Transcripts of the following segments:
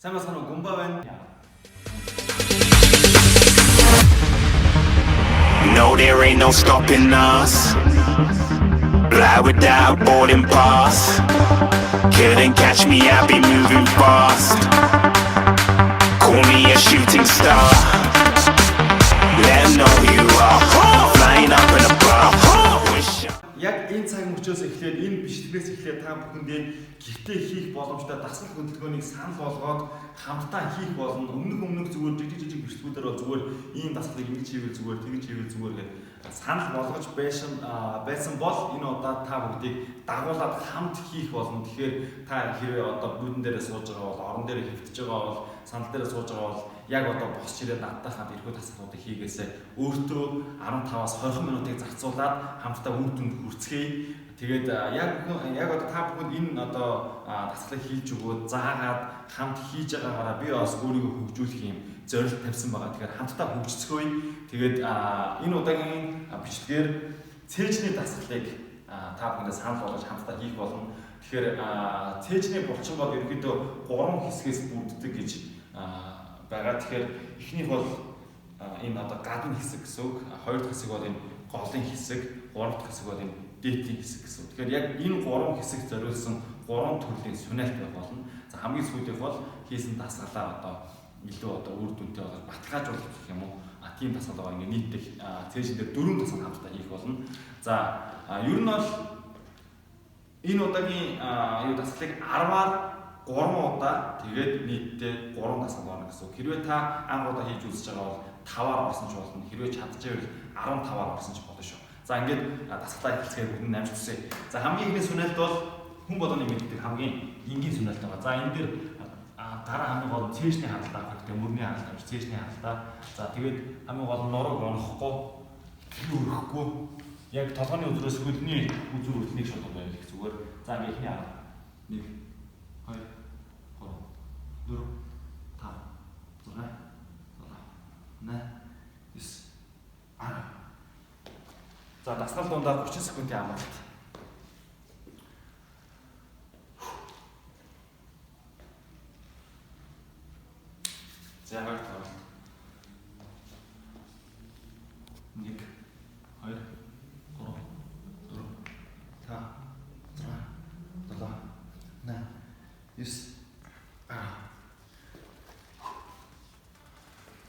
сайн байна уу? Гумба байна. No, there ain't no stopping us. Fly without boarding pass. Couldn't catch me, I'll be moving fast. Call me a shooting star. Let 'em know who you are. Flying up in a bar. Яг энэ цаг мөчөөс эхлээд энэ бичлэгээс эхлээд та бүхэндээ гэртээ хийх боломжтой дасгал хөдөлгөөнийг санал болгоод хамтдаа хийх болно. Өмнөх зүгээр жижиг бичлэгүүдээр зүгээр ийм дасгалыг ингэж хийвэл зүгээр, тэгж хийвэл зүгээр гэдэг санал болгож байсан бол энэ удаа та бүгдийг дагуулад хамт хийх болно. Тэгэхээр та хэрвээ одоо бүдэн дээрээ сууж байгаа бол, орон дээр хэвтэж байгаа бол, сандал дээр сууж байгаа бол яг одоо босч ирээд надтай хамт эрхүү дасгалуудыг хийгээсээ өөртөө 15-аас 20 минутыг зарцуулаад хамтдаа үр дүнд хүрцгээе. Тэгээд яг одоо та бүхэнд энэ одоо дасгалыг хийж өгөөд заагаад хамт хийж байгаагаараа би бас өөрийгөө хөгжүүлэх юм зорилт тавьсан байгаа. Тэгэхээр хамтдаа хөгжицгөөе. Тэгээд энэ удаагийн бичлэгээр цээжний дасгалыг та бүхэндээ санал болгож хамтдаа хийх болно. Тэгэхээр цээжний булчин бол ерөнхийдөө 3 хэсгээс бүрддэг гэж байгаа. Тэгэхээр эхнийх бол энэ одоо гадны хэсэг гэсэн үг, хоёр дахь хэсэг бол энэ голын хэсэг, гурав дахь хэсэг бол энэ дээдийн хэсэг гэсэн үг. Тэгэхээр яг энэ 3 хэсэг зориулсан 3 төрлийн сүнэлт байх болно. За хамгийн сүүлийнх бол хийсэн дасгалаа одоо илүү одоо үр дүнтэй болоод баталгаажуулах гэх юм уу. Тийм дасгал байгаа. Ингээ нийтдээ цээжин дээр 4 дасгал хамтдаа хийх болно. За ер нь бол энэ удаагийн дасгалыг 10-аар 3 удаа тэгээд нийтдээ 3 дасгал болно гэсэн үг. Хэрвээ та анх удаа хийж үзэж байгаа бол 5-аар орсон ч болно. Хэрвээ чадчихвэл 15-аар орсон ч болно шүү. За ингээд дасгалаа эхэлцгээе бүгд намж төсөө. За хамгийн ихний сүнэлт бол хүн болгоны мэддэг хамгийн энгийн сүнэлт байгаа. За энэ дээр дараа хамгийн гол нь цээжний хандлага гэдэг мөрний хандлага, цээжний хандлага. За тэгээд хамгийн гол нь нурууг онохгүй, өрөхгүй. Яг толгойн үзрээс хөлний үзүр үлднийг шууд байлгах зүгээр. За ингээд ихний арга 1 2 3 4 5 6 7 8 9 10. За дасгал дундаа 30 секундын амралт. За хоёр тав. 1 2 3 4 5 6 7 8 9.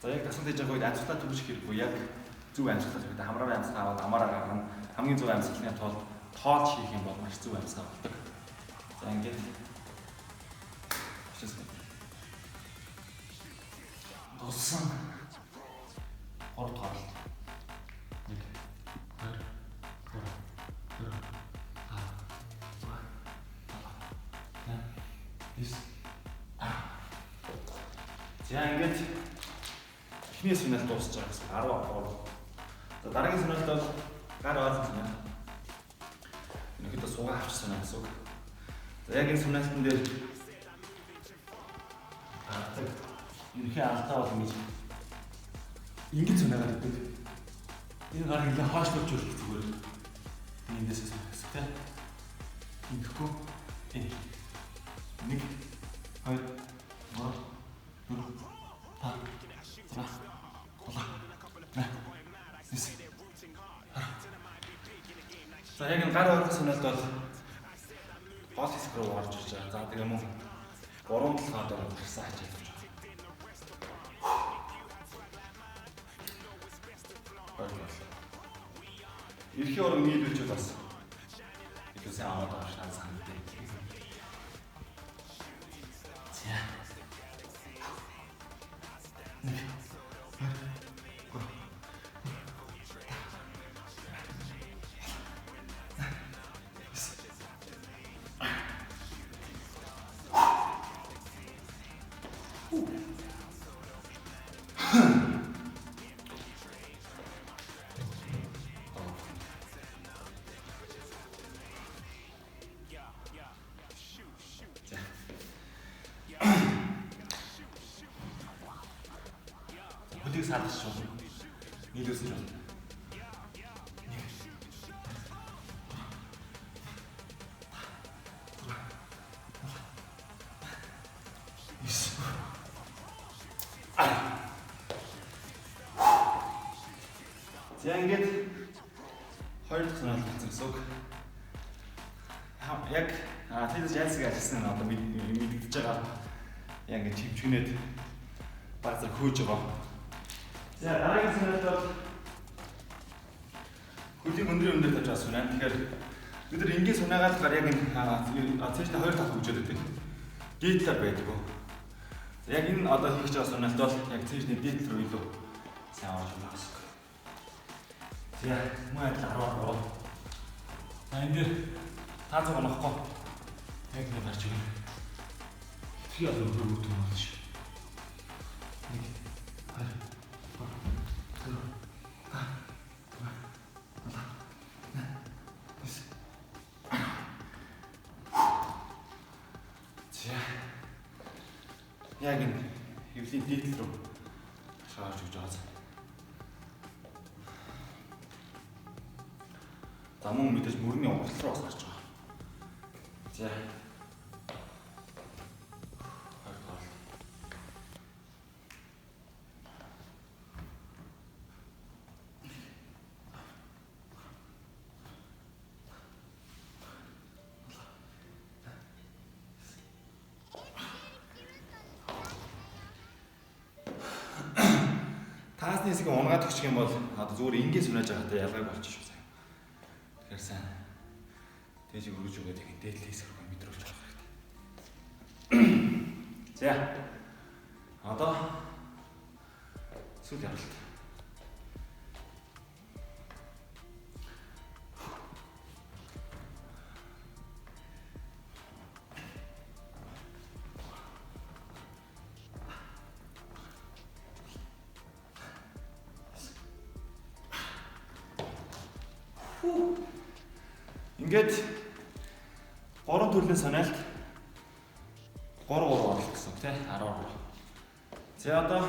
За яг дасгал хийж байгаа үед амьсгалаа төвлөрөх хэрэггүй. Яг зөв амьсгалаа хэрэгтэй. Хамраар амьсгал аваад амаараа гаргана. Хамгийн зөв амьсгалын тулд тоож хийх юм бол маш зөв амьсгал болдог. За ингээд дууссан 3 дахь оролт. 1 2 3 4 5 6 7 8 9. За ингээд эхний сүнэлт дуусч байгаа гэсэн 13. За дараагийн сүнэлт бол гар оолсон сүнэлт. Өнөөдөр суугаа авчихсан гэсэн үг. За яг энэ сүнэлтэн дээр ерөнхий алдаа бол ингэж сүнэлт гэдэг. Энэ гар хэлээ хоошлуулж өрөх зүгээр. Эндээс гэсэн тийм. Ингэхгүй. 1 2 3 За яг энэ гар оолсон сүнэлт бол гол хэсэг рүү орж ирж байгаа. За тэгээ мөн 3 талаар гарсан хажууд явж байгаа. Эрхийн орон нийлүүлж бас илүү сайн аваад байгаа шал санагдав. За. Хөлийг саадчих болно. Нийлүүлсэн ч болно. Yes. За ингээд хоёр дахь санаалт болсон гэсэн үг. Яг тиймээс ялсаг ажилласан нь одоо мэдэгдэж байгаа. Яг ингээд чимчгнээд баазар хөөж байгаа. За дараагийн санаалт бол хөлийн өндөр тавьж байгаа сүнэ. Тэгэхээр бид нар энгийн сунаагаалгаар яг энэ цэжний хоёр талх хөгжөөд байдаг. Дээдлэр байдаг. За яг энэ одоо хийж байгаа сунаалт бол яг цэжний дээдлэр рүү илүү сайн орж байна гэсэн үг. За мөн адил 10-аар. За энэ дээр таацаг онохгүй. Яг нэг гарч ирнэ. Тэр яг өөр өөр юм байна шүү. Нэг хар. Яг энэ хөвлийн дээдл рүү шаарж өгч байгаа. За мөн мэдээж мөрний уртал руу бас гарч байгаа. За. Таасны хэсгийг унгаад өгчих юм бол одоо зүгээр ингийн сүнэж байгаатай ялгааг болчих шүү сайн. Тэгэхээр сайн дээжиг өргөж өгөөд яг дээдл хэсгэргүй мэдрүүлж авах хэрэгтэй. За. Одоо сүл явалт. Ингээд 3 төрлийн санаалт 3 орлох гэсэн тий 10. За одоо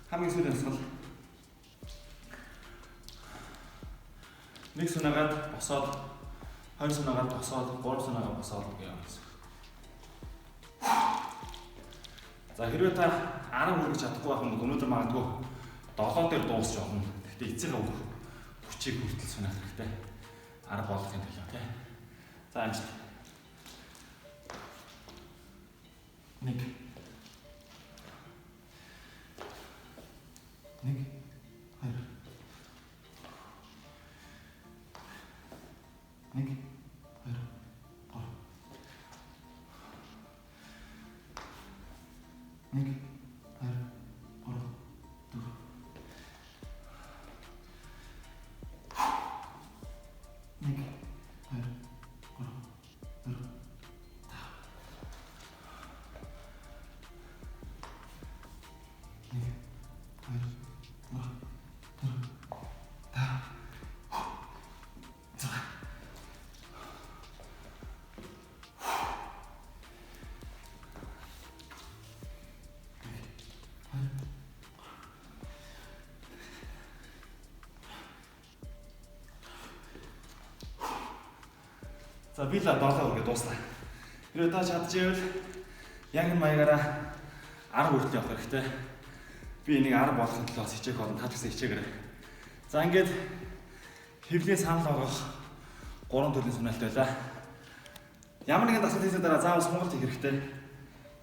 хамгийн сүүлийн насгал нэг санаагаад босоод 2 санаагаад босоод 3 санаагаад босоод гэх юм. За хэрвээ та 10 хүргэж чадахгүй байх юм бол өнөөдөр магадгүй 7 дээр дуусч явах нь. Гэхдээ эцэг хүчийг хүртэл санаах хэрэгтэй. Арга болгохын төлөө тий. За амжилт. 1 2 1 За би л 7 үргээ дуусна. Хэрвээ та чадчихвэл яг энэ маягаараа 10 хүртэл явах хэрэгтэй. Би энийг 10 болгохын төлөө хичээх болно. Та гэсэн хичээгээрэй. За ингээд хөвлийн санал болгох 3 төрлийн сүнэлт байлаа. Ямар нэгэн дасгал хийсээр дараа заавал сонголт хийх хэрэгтэй.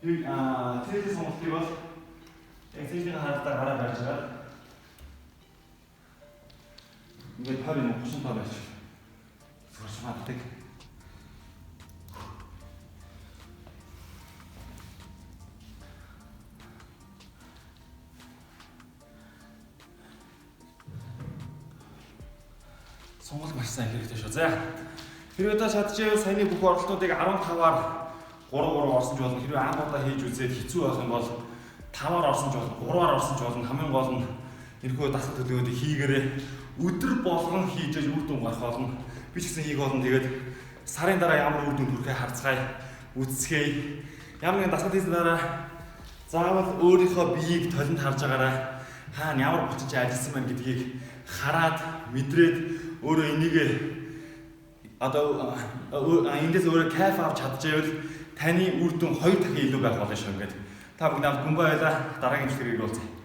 Цэжний сонголтыг бол яг цэжний хаалтаар гараа барьж байгаа. Ингээд парийн 35 байж. Сурч магадгүй. Сонголт маш сайн хэрэгтэй шүү. За. Хэрвээ та чадчихвэл саяны бүх оролтуудыг 15-аар 3-3 орсон ч болно. Хэрвээ анхудаа хийж үзээд хэцүү байх юм бол 5-аар орсон ч болно, 3-аар орсон ч болно. Хамгийн гол нь энэхүү дасгал төлөвлөгөөдийг хийгээрээ өдөр болгон хийж үр дүн гарах болно. Би ч гэсэн хийх болно. Тэгээд сарын дараа ямар үр дүн төрхөө харцгаая, үцгэе. Ямар нэгэн дасгал хийсэн дараа заавал өөрийнхөө биеийг толинд харж байгаарай. Хаана ямар булчинч ажилласан байна гэдгийг хараад мэдрээд өөрөө энийг одоо эндээс өөрөө кайф авч чадчихвэл таны үр дүн 2 дахин илүү байх болно шүү. Ингээд та бүгд намд гүнбэ байлаа. Дараагийн хэсгээр ирүүлцгээе.